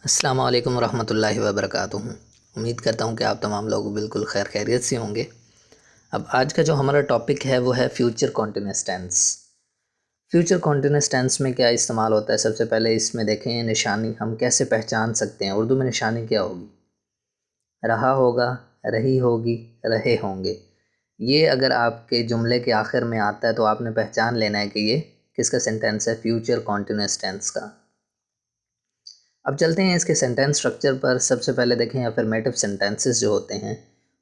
अस्सलाम वालेकुम रहमतुल्लाहि व बरकातुहू। उम्मीद करता हूँ कि आप तमाम लोग बिल्कुल खैर खैरियत से होंगे। अब आज का जो हमारा टॉपिक है वो है future continuous tense. Future continuous tense में क्या इस्तेमाल होता है? सबसे पहले इसमें देखें निशानी हम कैसे पहचान सकते हैं। उर्दू में निशानी क्या होगी? रहा होगा, रही होगी, रहे होंगे। ये अगर आपके जुमले के आखिर में आता है तो आपने पहचान लेना है कि ये किसका सेंटेंस है, फ्यूचर कॉन्टिन्यूस टेंस का। अब चलते हैं इसके सेंटेंस स्ट्रक्चर पर। सबसे पहले देखें अफर्मेटिव सेंटेंसेस जो होते हैं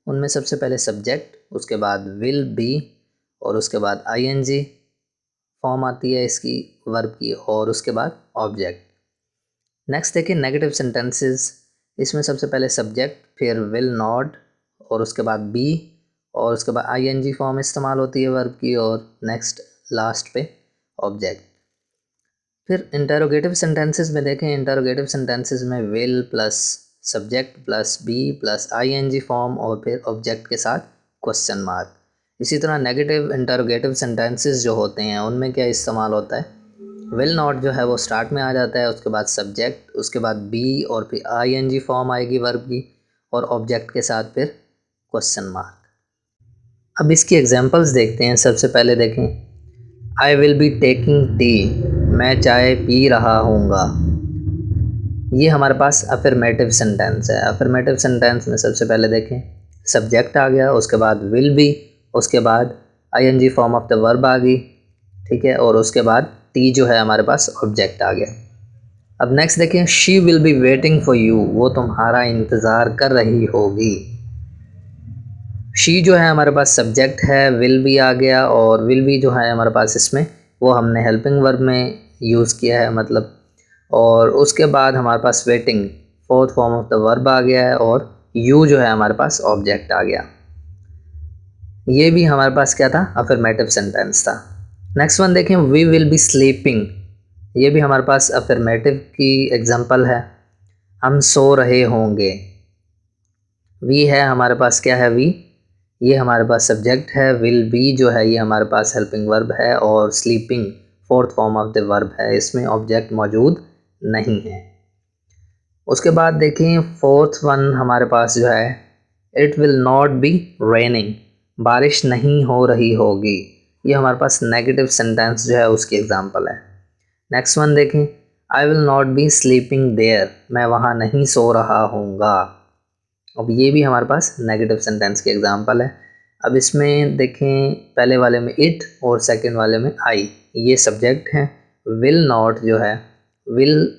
उनमें सबसे पहले सब्जेक्ट, उसके बाद विल बी और उसके बाद आईएनजी फॉर्म आती है इसकी वर्ब की, और उसके बाद ऑब्जेक्ट। नेक्स्ट देखिए नेगेटिव सेंटेंसेस। इसमें सबसे पहले सब्जेक्ट, फिर विल नॉट और उसके बाद बी और उसके बाद आईएनजी फॉर्म इस्तेमाल होती है वर्ब की, और नेक्स्ट लास्ट पे ऑब्जेक्ट। फिर इंटरोगेटिव सेंटेंसेस में देखें, इंटरोगेटिव सेंटेंसेस में will plus subject plus be plus ING form और फिर ऑब्जेक्ट के साथ क्वेश्चन मार्क। इसी तरह नेगेटिव इंटरोगेटिव सेंटेंसेस जो होते हैं उनमें क्या इस्तेमाल होता है, विल नॉट जो है वो स्टार्ट में आ जाता है, उसके बाद सब्जेक्ट, उसके बाद बी और फिर आईएनजी फॉर्म आएगी वर्ब की, और ऑब्जेक्ट के साथ फिर क्वेश्चन मार्क। अब इसकी एग्जांपल्स देखते हैं। सबसे पहले देखें I will be taking tea, मैं चाय पी रहा हूँगा। ये हमारे पास अफर्मेटिव सेंटेंस है। अफर्मेटिव सेंटेंस में सबसे पहले देखें सब्जेक्ट आ गया, उसके बाद विल बी, उसके बाद I N G form of the verb आ गई, ठीक है, और उसके बाद टी जो है हमारे पास ऑब्जेक्ट आ गया। अब नेक्स्ट देखें she will be waiting for you, वो तुम्हारा इंतज़ार कर रही होगी। शी जो है हमारे पास सब्जेक्ट है, विल बी आ गया, और विल बी जो है हमारे पास इसमें वो हमने हेल्पिंग वर्ब में यूज़ किया है मतलब, और उसके बाद हमारे पास waiting fourth form of the verb आ गया है, और यू जो है हमारे पास ऑब्जेक्ट आ गया। ये भी हमारे पास क्या था, अफर्मेटिव सेंटेंस था। नेक्स्ट वन देखें वी विल बी स्लीपिंग, ये भी हमारे पास अफर्मेटिव की एग्जांपल है। हम सो रहे होंगे। वी है हमारे पास क्या है, वी ये हमारे पास सब्जेक्ट है, विल बी जो है ये हमारे पास हेल्पिंग वर्ब है, और sleeping fourth form of the verb है, इसमें ऑब्जेक्ट मौजूद नहीं है। उसके बाद देखें फोर्थ वन हमारे पास जो है it will not B raining, बारिश नहीं हो रही होगी। ये हमारे पास नेगेटिव सेंटेंस जो है उसकी एग्जांपल है। नेक्स्ट वन देखें I will not be sleeping there, मैं वहाँ नहीं सो रहा हूँगा। अब ये भी हमारे पास नेगेटिव सेंटेंस की एग्जांपल है। अब इसमें देखें पहले वाले में इट और सेकंड वाले में आई, ये सब्जेक्ट हैं। विल नॉट जो है, विल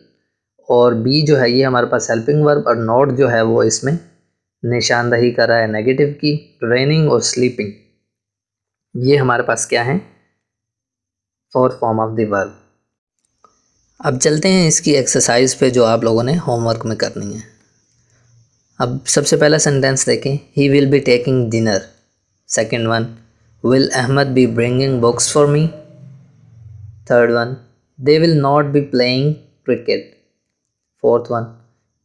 और बी जो है ये हमारे पास हेल्पिंग वर्ब, और नॉट जो है वो इसमें निशानदही कर रहा है नेगेटिव की। रेनिंग और स्लीपिंग ये हमारे पास क्या है, fourth form of the verb. अब चलते हैं इसकी एक्सरसाइज पे जो आप लोगों ने होमवर्क में करनी है। अब सबसे पहला सेंटेंस देखें he will be taking dinner. Second one will Ahmed be bringing books for me. Third one they will not be playing cricket. Fourth one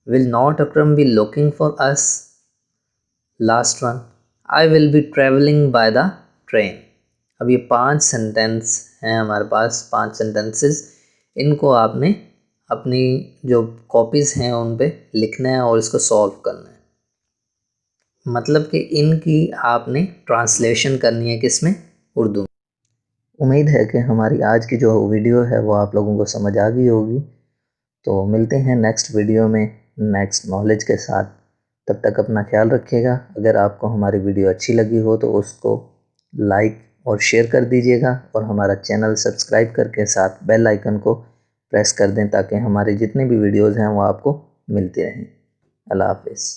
will not Akram be looking for us. Last one I will be travelling by the train. अब ये 5 sentence हैं हमारे पास, 5 sentences. इनको आपने अपनी जो copies हैं उन पे लिखना है और इसको सॉल्व करना है। मतलब कि इनकी आपने ट्रांसलेशन करनी है किसमें, उर्दू में। उम्मीद है कि हमारी आज की जो वीडियो है वो आप लोगों को समझ आ गई होगी। तो मिलते हैं नेक्स्ट वीडियो में नेक्स्ट नॉलेज के साथ। तब तक अपना ख्याल रखिएगा। अगर आपको हमारी वीडियो अच्छी लगी हो तो उसको लाइक और शेयर कर दीजिएगा, और हमारा चैनल सब्सक्राइब करके साथ बेल आइकन को प्रेस कर दें ताकि हमारे जितने भी वीडियोज़ हैं वो आपको मिलते रहें। अल्लाह हाफ़िज़।